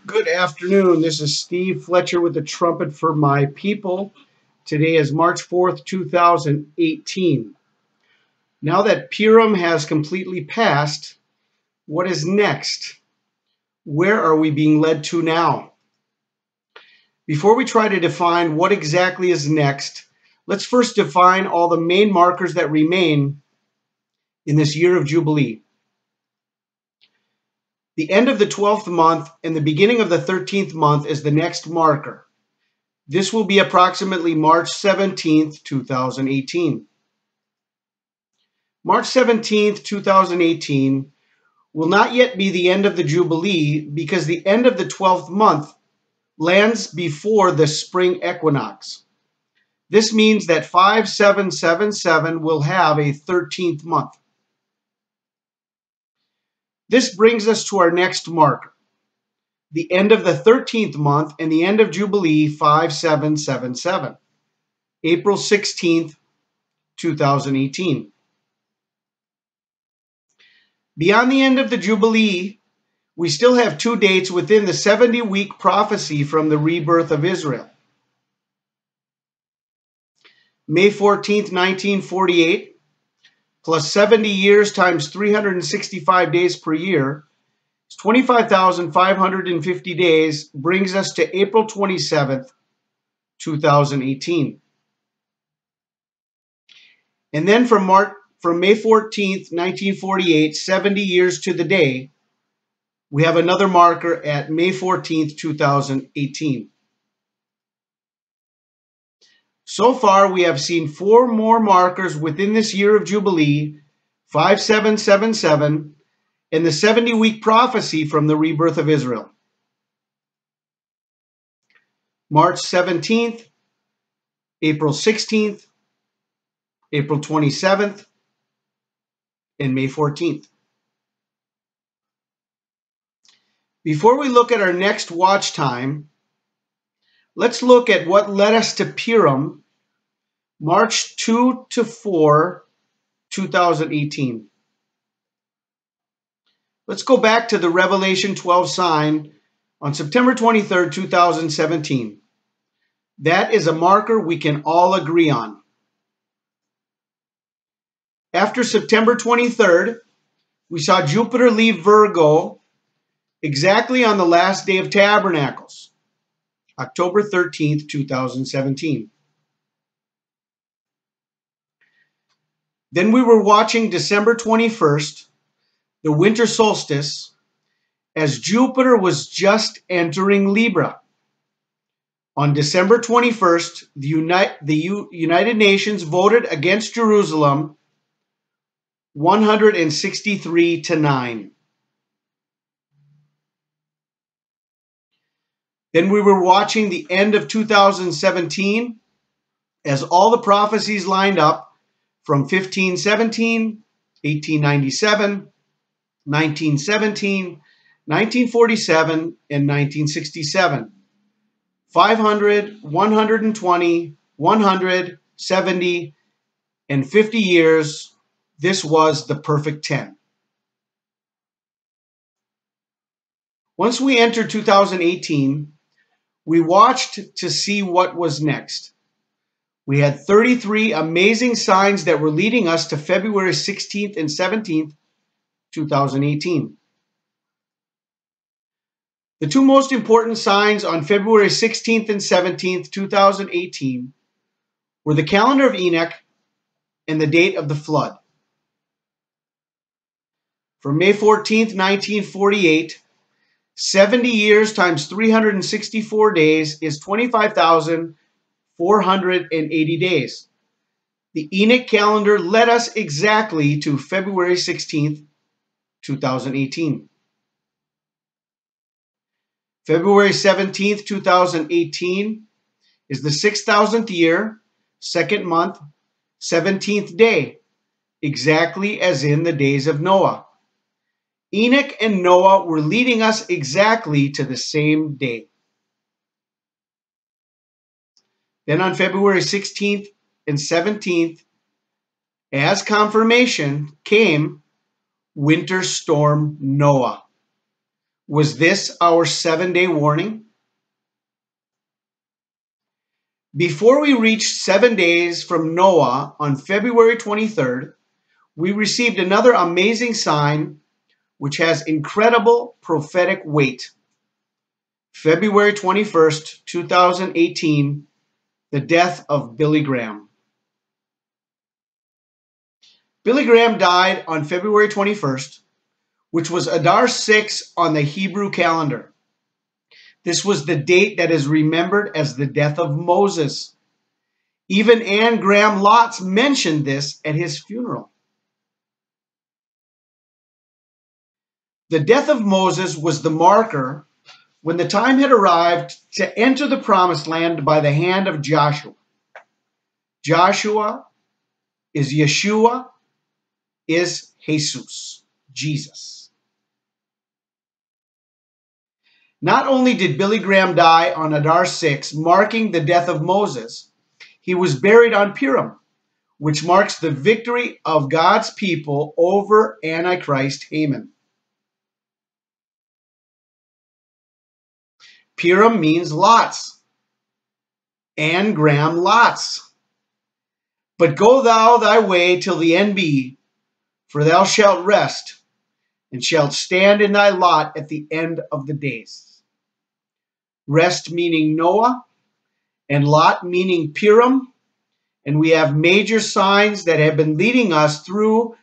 Good afternoon. This is Steve Fletcher with the Trumpet for My People. Today is March 4th, 2018. Now that Purim has completely passed, what is next? Where are we being led to now? Before we try to define what exactly is next, let's first define all the main markers that remain in this year of Jubilee. The end of the 12th month and the beginning of the 13th month is the next marker. This will be approximately March 17th, 2018. March 17th, 2018 will not yet be the end of the Jubilee because the end of the 12th month lands before the spring equinox. This means that 5777 will have a 13th month. This brings us to our next marker, the end of the 13th month and the end of Jubilee 5777, April 16th, 2018. Beyond the end of the Jubilee, we still have two dates within the 70-week prophecy from the rebirth of Israel. May 14th, 1948, plus 70 years times 365 days per year, 25,550 days, brings us to April 27th, 2018. And then from May 14th, 1948, 70 years to the day, we have another marker at May 14th, 2018. So far, we have seen four more markers within this year of Jubilee, 5777, and the 70-week prophecy from the rebirth of Israel. March 17th, April 16th, April 27th, and May 14th. Before we look at our next watch time, let's look at what led us to Purim, March 2 to 4, 2018. Let's go back to the Revelation 12 sign on September 23rd, 2017. That is a marker we can all agree on. After September 23rd, we saw Jupiter leave Virgo exactly on the last day of Tabernacles, October 13th, 2017. Then we were watching December 21st, the winter solstice, as Jupiter was just entering Libra. On December 21st, the United Nations voted against Jerusalem 163 to 9. Then we were watching the end of 2017 as all the prophecies lined up from 1517, 1897, 1917, 1947, and 1967. 500, 120, 100, 70, and 50 years, this was the perfect 10. Once we entered 2018, we watched to see what was next. We had 33 amazing signs that were leading us to February 16th and 17th, 2018. The two most important signs on February 16th and 17th, 2018 were the calendar of Enoch and the date of the flood. For May 14th, 1948, 70 years times 364 days is 25,480 days. The Enoch calendar led us exactly to February 16th, 2018. February 17th, 2018 is the 6,000th year, second month, 17th day, exactly as in the days of Noah. Enoch and Noah were leading us exactly to the same day. Then on February 16th and 17th, as confirmation, came Winter Storm Noah. Was this our 7-day warning? Before we reached 7 days from Noah on February 23rd, we received another amazing sign which has incredible prophetic weight. February 21st, 2018, the death of Billy Graham. Billy Graham died on February 21st, which was Adar 6 on the Hebrew calendar. This was the date that is remembered as the death of Moses. Even Anne Graham Lotz mentioned this at his funeral. The death of Moses was the marker when the time had arrived to enter the promised land by the hand of Joshua. Joshua is Yeshua, is Jesus, Jesus. Not only did Billy Graham die on Adar 6, marking the death of Moses, he was buried on Purim, which marks the victory of God's people over Antichrist Haman. Purim means lots. Anne Graham Lotz. But go thou thy way till the end be, for thou shalt rest, and shalt stand in thy lot at the end of the days. Rest meaning Noah, and lot meaning Purim, and we have major signs that have been leading us through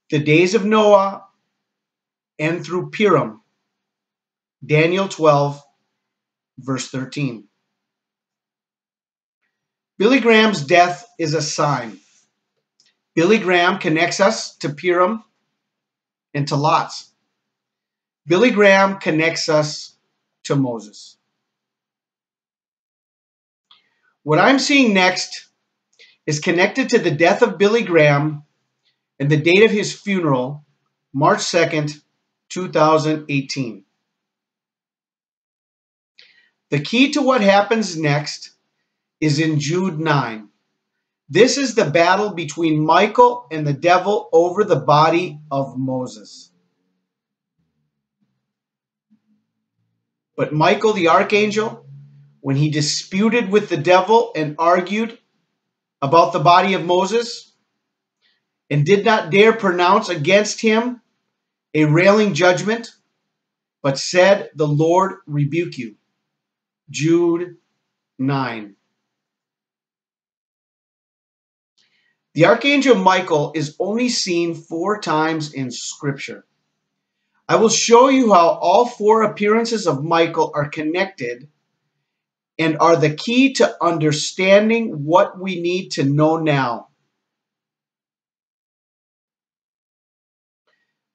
the days of Noah and through Purim. Daniel 12, verse 13. Billy Graham's death is a sign. Billy Graham connects us to Purim and to lots. Billy Graham connects us to Moses. What I'm seeing next is connected to the death of Billy Graham and the date of his funeral, March 2nd, 2018. The key to what happens next is in Jude 9. This is the battle between Michael and the devil over the body of Moses. But Michael the archangel, when he disputed with the devil and argued about the body of Moses and did not dare pronounce against him a railing judgment, but said, "The Lord rebuke you." Jude 9. The archangel Michael is only seen 4 times in Scripture. I will show you how all 4 appearances of Michael are connected and are the key to understanding what we need to know now.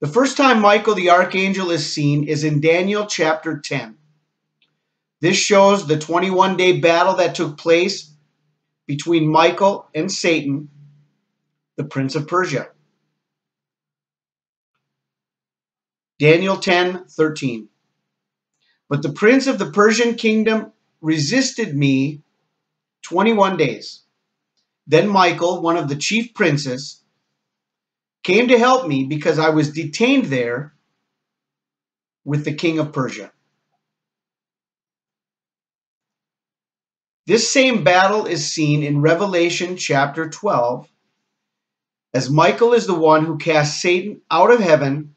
The first time Michael the archangel is seen is in Daniel chapter 10. This shows the 21-day battle that took place between Michael and Satan, the prince of Persia. Daniel 10:13. But the prince of the Persian kingdom resisted me 21 days. Then Michael, one of the chief princes, came to help me because I was detained there with the king of Persia. This same battle is seen in Revelation chapter 12, as Michael is the one who cast Satan out of heaven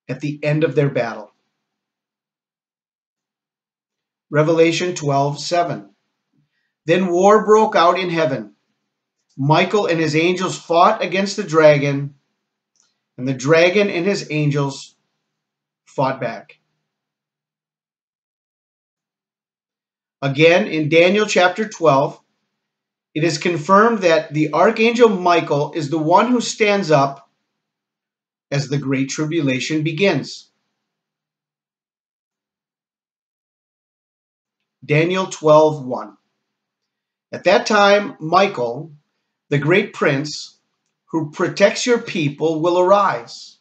at the end of their battle. Revelation 12:7. Then war broke out in heaven. Michael and his angels fought against the dragon, and the dragon and his angels fought back. Again, in Daniel chapter 12, it is confirmed that the archangel Michael is the one who stands up as the Great Tribulation begins. Daniel 12:1. At that time, Michael, the great prince, who protects your people, will arise.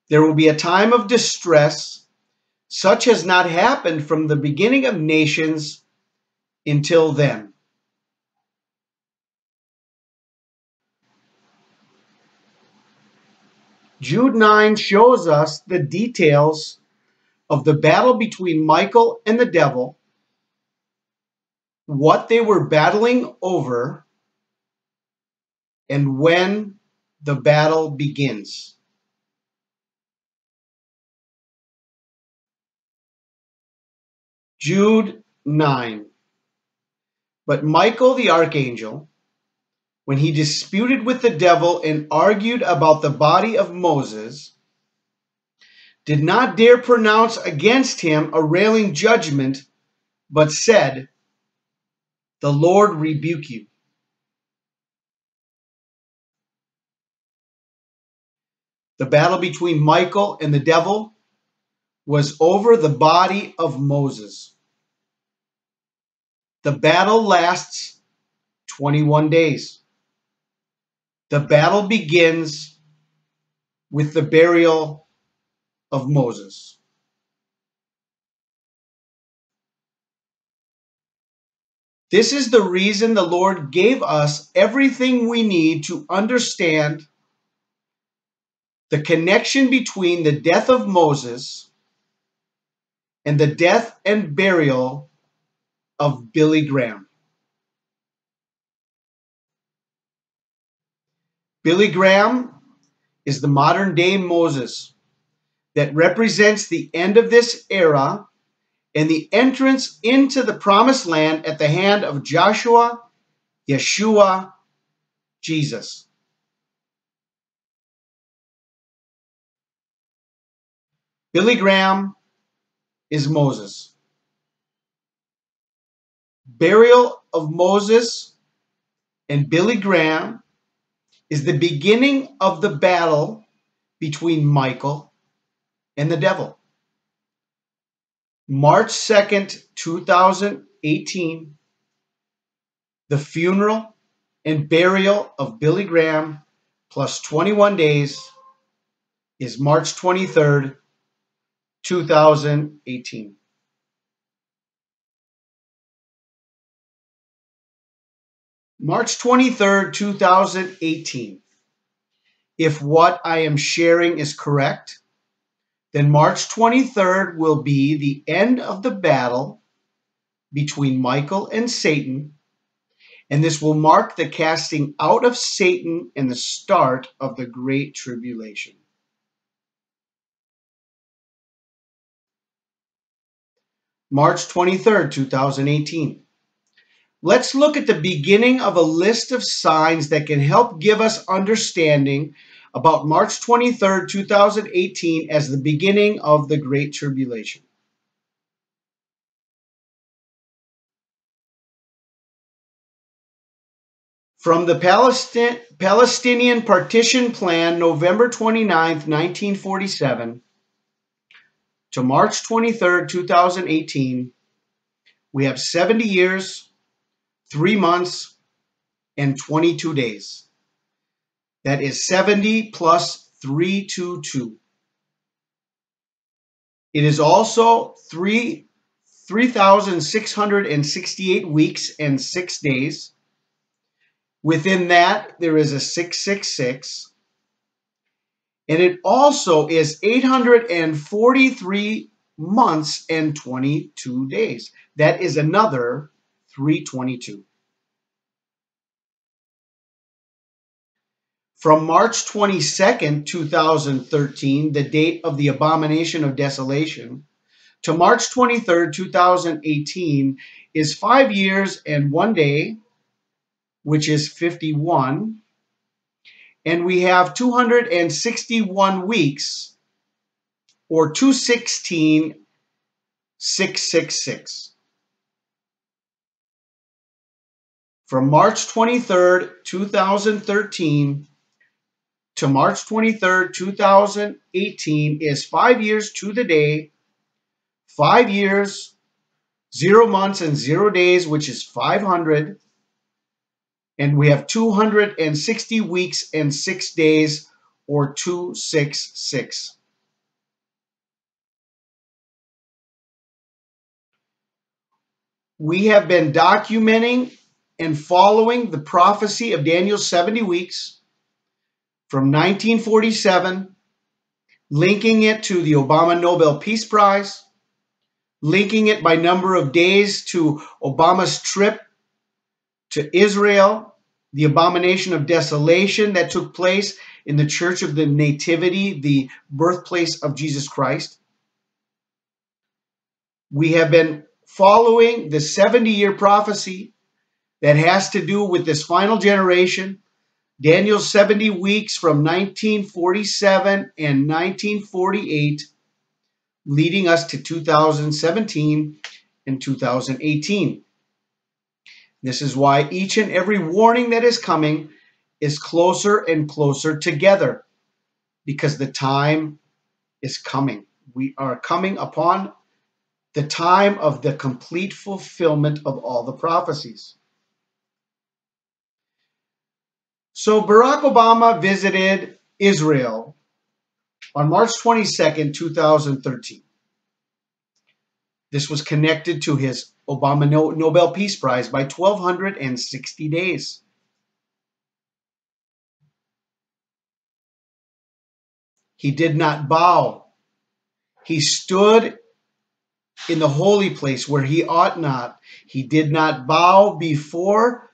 There will be a time of distress, such has not happened from the beginning of nations until then. Jude 9 shows us the details of the battle between Michael and the devil, what they were battling over, and when the battle begins. Jude 9. But Michael the archangel, when he disputed with the devil and argued about the body of Moses, did not dare pronounce against him a railing judgment, but said, "The Lord rebuke you." The battle between Michael and the devil was over the body of Moses. The battle lasts 21 days. The battle begins with the burial of Moses. This is the reason the Lord gave us everything we need to understand the connection between the death of Moses and the death and burial of Billy Graham. Billy Graham is the modern day Moses that represents the end of this era and the entrance into the promised land at the hand of Joshua, Yeshua, Jesus. Billy Graham is Moses. Burial of Moses and Billy Graham is the beginning of the battle between Michael and the devil. March 2nd, 2018, the funeral and burial of Billy Graham plus 21 days is March 23rd, 2018. March 23rd, 2018. If what I am sharing is correct, then March 23rd will be the end of the battle between Michael and Satan, and this will mark the casting out of Satan and the start of the Great Tribulation. March 23rd, 2018. Let's look at the beginning of a list of signs that can help give us understanding about March 23rd, 2018 as the beginning of the Great Tribulation. From the Palestinian Partition Plan, November 29th, 1947, to March 23rd, 2018, we have 70 years, 3 months, and 22 days. That is 70 plus 322. It is also 3,668 weeks and 6 days. Within that, there is a 666. And it also is 843 months and 22 days. That is another 322. From March 22nd, 2013, the date of the abomination of desolation, to March 23rd, 2018 is 5 years and 1 day, which is 51. And we have 261 weeks, or 216,666. From March 23rd, 2013 to March 23rd, 2018 is 5 years to the day, 5 years, 0 months, and 0 days, which is 500. And we have 260 weeks and 6 days, or 266. We have been documenting and following the prophecy of Daniel's 70 weeks from 1947 linking it to the Obama Nobel Peace Prize, linking it by number of days to Obama's trip to Israel, the abomination of desolation that took place in the Church of the Nativity, the birthplace of Jesus Christ. We have been following the 70-year prophecy that has to do with this final generation, Daniel's 70 weeks from 1947 and 1948, leading us to 2017 and 2018. This is why each and every warning that is coming is closer and closer together, because the time is coming. We are coming upon the time of the complete fulfillment of all the prophecies. So Barack Obama visited Israel on March 22nd, 2013. This was connected to his Obama Nobel Peace Prize by 1,260 days. He did not bow. He stood in the holy place where he ought not. He did not bow before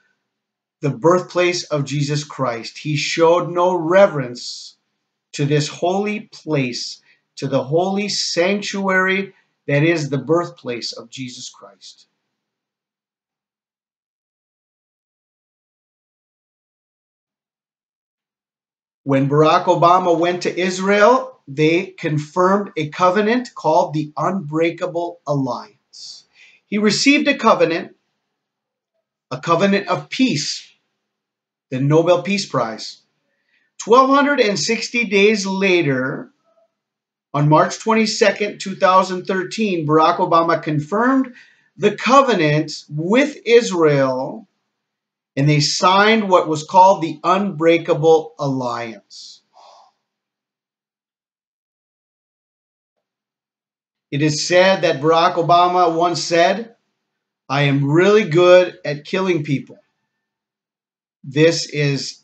the birthplace of Jesus Christ. He showed no reverence to this holy place, to the holy sanctuary that is the birthplace of Jesus Christ. When Barack Obama went to Israel, they confirmed a covenant called the Unbreakable Alliance. He received a covenant of peace, the Nobel Peace Prize. 1,260 days later, on March 22nd, 2013, Barack Obama confirmed the covenant with Israel, and they signed what was called the Unbreakable Alliance. It is said that Barack Obama once said, "I am really good at killing people." This is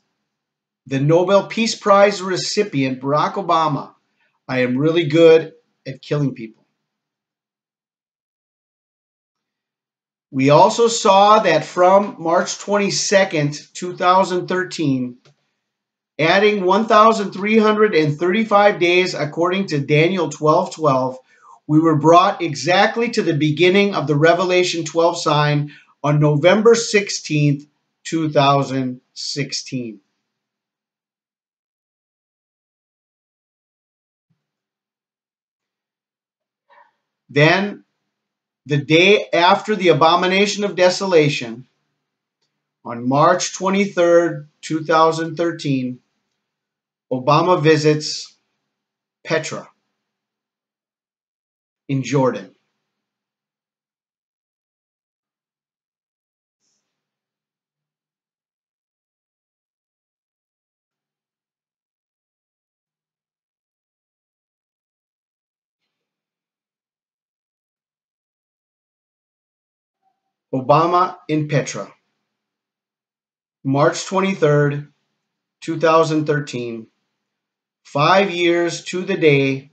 the Nobel Peace Prize recipient, Barack Obama. "I am really good at killing people." We also saw that from March 22nd, 2013, adding 1,335 days according to Daniel 12:12, we were brought exactly to the beginning of the Revelation 12 sign on November 16th, 2016. Then, the day after the abomination of desolation, on March 23rd, 2013, Obama visits Petra in Jordan. Obama in Petra, March 23rd, 2013, 5 years to the day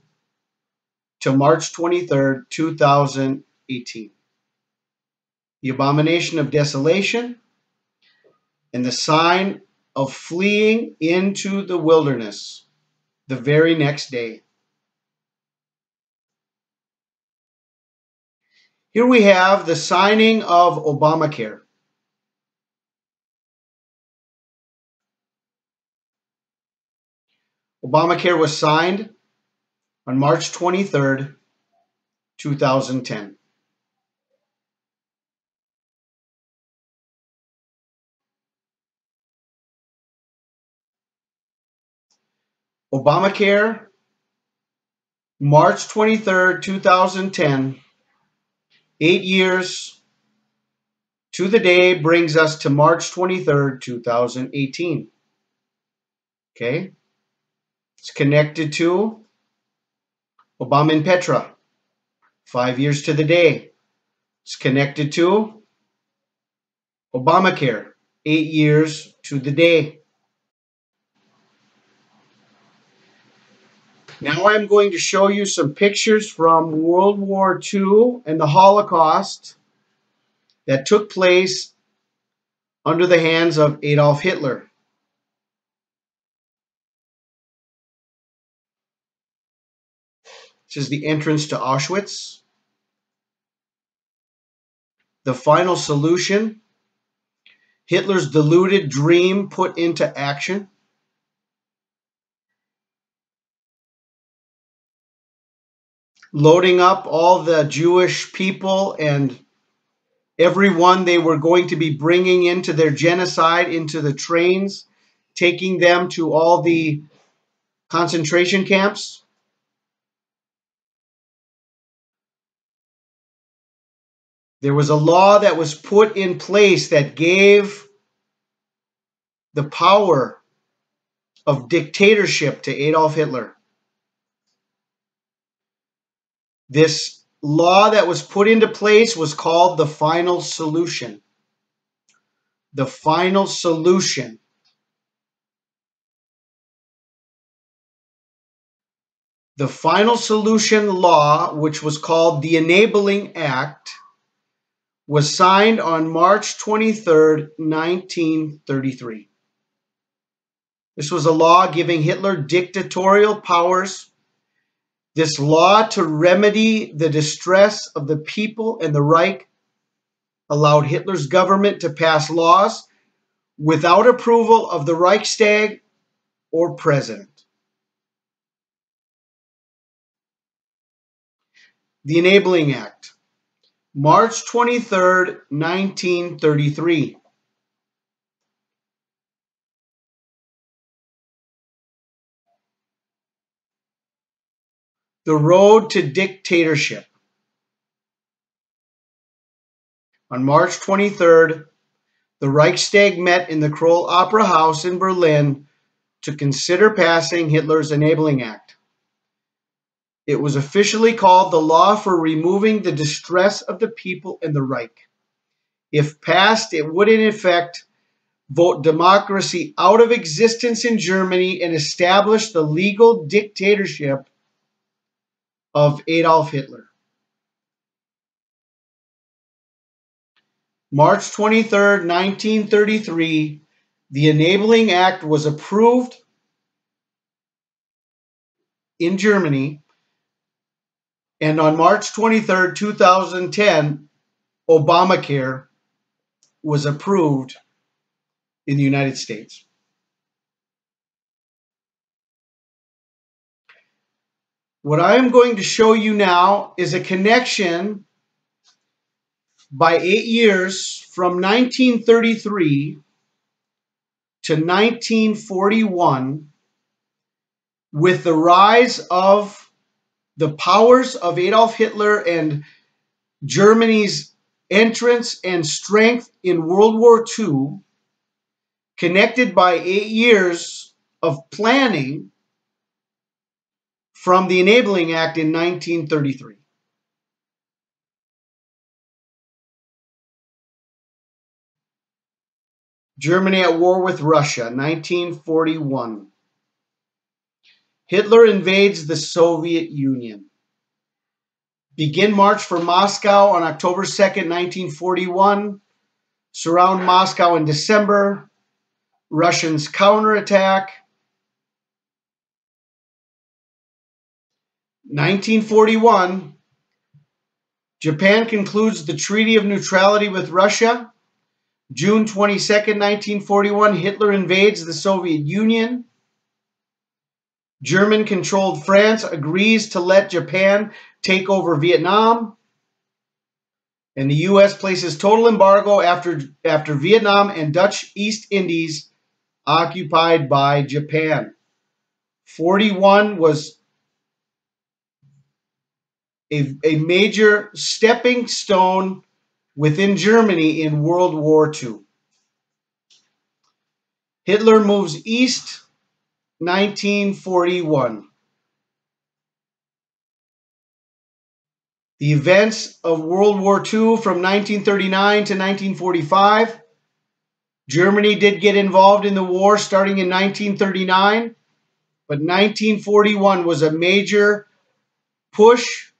to March 23rd, 2018. The abomination of desolation and the sign of fleeing into the wilderness the very next day. Here we have the signing of Obamacare. Obamacare was signed on March 23rd, 2010. Obamacare, March 23rd, 2010, 8 years to the day brings us to March 23rd, 2018. Okay? It's connected to Obama and Petra, 5 years to the day. It's connected to Obamacare, 8 years to the day. Now I'm going to show you some pictures from World War II and the Holocaust that took place under the hands of Adolf Hitler. This is the entrance to Auschwitz. The final solution, Hitler's deluded dream put into action. Loading up all the Jewish people and everyone they were going to be bringing into their genocide into the trains, taking them to all the concentration camps. There was a law that was put in place that gave the power of dictatorship to Adolf Hitler. This law that was put into place was called the final solution. The final solution. The final solution law, which was called the Enabling Act, was signed on March 23rd, 1933. This was a law giving Hitler dictatorial powers. This law to remedy the distress of the people and the Reich allowed Hitler's government to pass laws without approval of the Reichstag or president. The Enabling Act, March 23rd, 1933. The road to dictatorship. On March 23rd, the Reichstag met in the Kroll Opera House in Berlin to consider passing Hitler's Enabling Act. It was officially called the Law for Removing the Distress of the People in the Reich. If passed, it would in effect vote democracy out of existence in Germany and establish the legal dictatorship of Adolf Hitler. March 23rd, 1933, the Enabling Act was approved in Germany, and on March 23rd, 2010, Obamacare was approved in the United States. What I am going to show you now is a connection by 8 years from 1933 to 1941 with the rise of the powers of Adolf Hitler and Germany's entrance and strength in World War II, connected by 8 years of planning from the Enabling Act in 1933. Germany at war with Russia, 1941. Hitler invades the Soviet Union. Begin march for Moscow on October 2nd, 1941. Surround Moscow in December. Russians counterattack. 1941. Japan concludes the Treaty of Neutrality with Russia. June 22nd, 1941, Hitler invades the Soviet Union. German-controlled France agrees to let Japan take over Vietnam. And the U.S. places total embargo after Vietnam and Dutch East Indies occupied by Japan. 41 was a major stepping stone within Germany in World War II. Hitler moves east, 1941. The events of World War II from 1939 to 1945. Germany did get involved in the war starting in 1939. But 1941 was a major push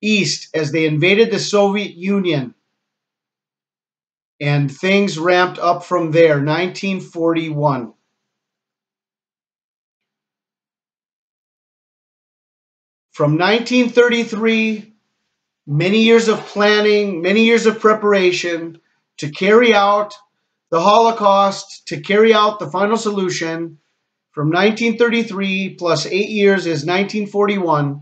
east as they invaded the Soviet Union, and things ramped up from there. 1941. From 1933, many years of planning, many years of preparation to carry out the Holocaust, to carry out the final solution. From 1933 plus 8 years is 1941.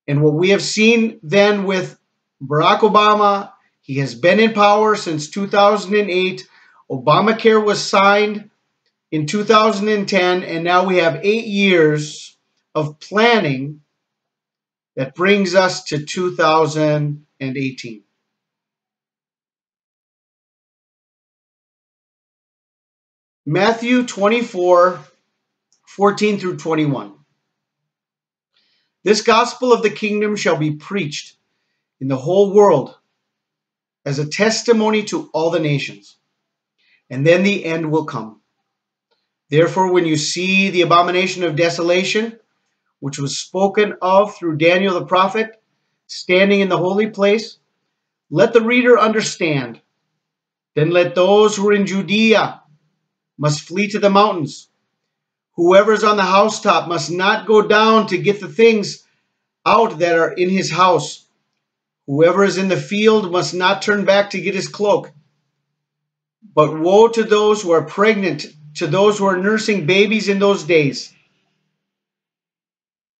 And what we have seen then with Barack Obama, he has been in power since 2008. Obamacare was signed in 2010, and now we have 8 years of planning that brings us to 2018. Matthew 24:14 through 21. This gospel of the kingdom shall be preached in the whole world as a testimony to all the nations, and then the end will come. Therefore, when you see the abomination of desolation, which was spoken of through Daniel the prophet, standing in the holy place, let the reader understand. Then let those who are in Judea must flee to the mountains. Whoever is on the housetop must not go down to get the things out that are in his house. Whoever is in the field must not turn back to get his cloak. But woe to those who are pregnant, to those who are nursing babies in those days.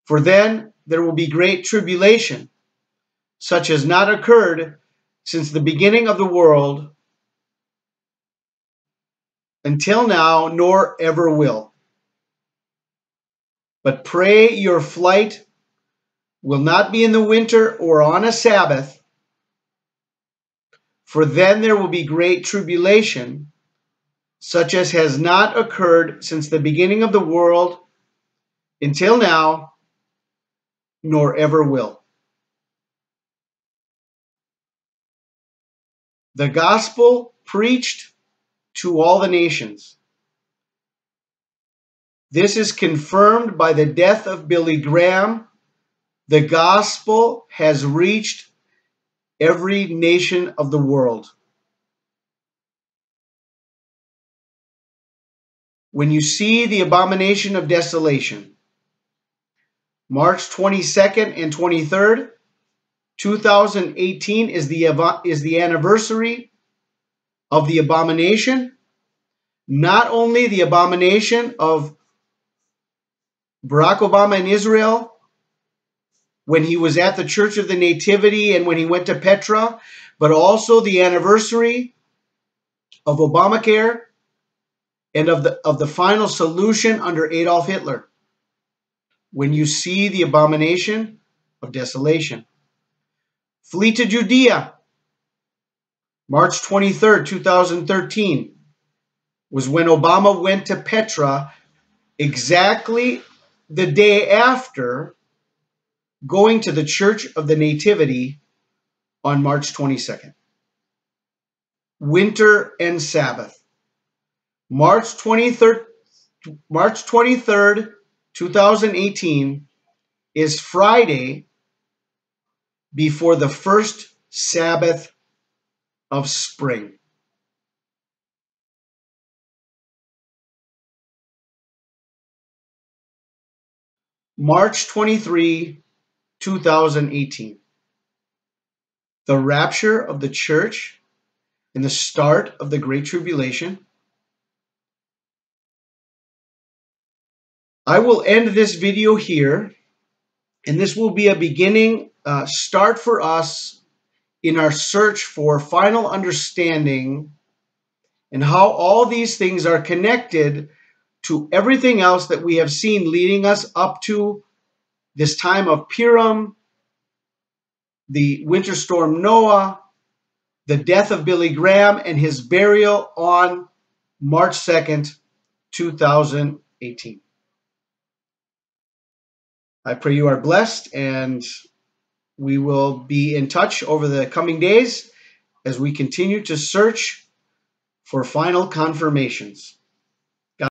For then there will be great tribulation, such as not occurred since the beginning of the world until now, nor ever will. But pray your flight will not be in the winter or on a Sabbath, for then there will be great tribulation, such as has not occurred since the beginning of the world until now, nor ever will. The gospel preached to all the nations. This is confirmed by the death of Billy Graham. The gospel has reached every nation of the world. When you see the abomination of desolation, March 22nd and 23rd, 2018 is the anniversary of the abomination. Not only the abomination of Barack Obama in Israel, when he was at the Church of the Nativity and when he went to Petra, but also the anniversary of Obamacare and of the final solution under Adolf Hitler. When you see the abomination of desolation. Flee to Judea. March 23rd, 2013 was when Obama went to Petra, exactly the day after going to the Church of the Nativity on March 22nd. Winter and Sabbath. March 23rd, 2018 is Friday before the first Sabbath of spring. March 23, 2018. The rapture of the church and the start of the Great Tribulation. I will end this video here, and this will be a beginning start for us in our search for final understanding and how all these things are connected to everything else that we have seen leading us up to this time of Purim, the winter storm Noah, the death of Billy Graham, and his burial on March 2nd, 2018. I pray you are blessed, and we will be in touch over the coming days as we continue to search for final confirmations.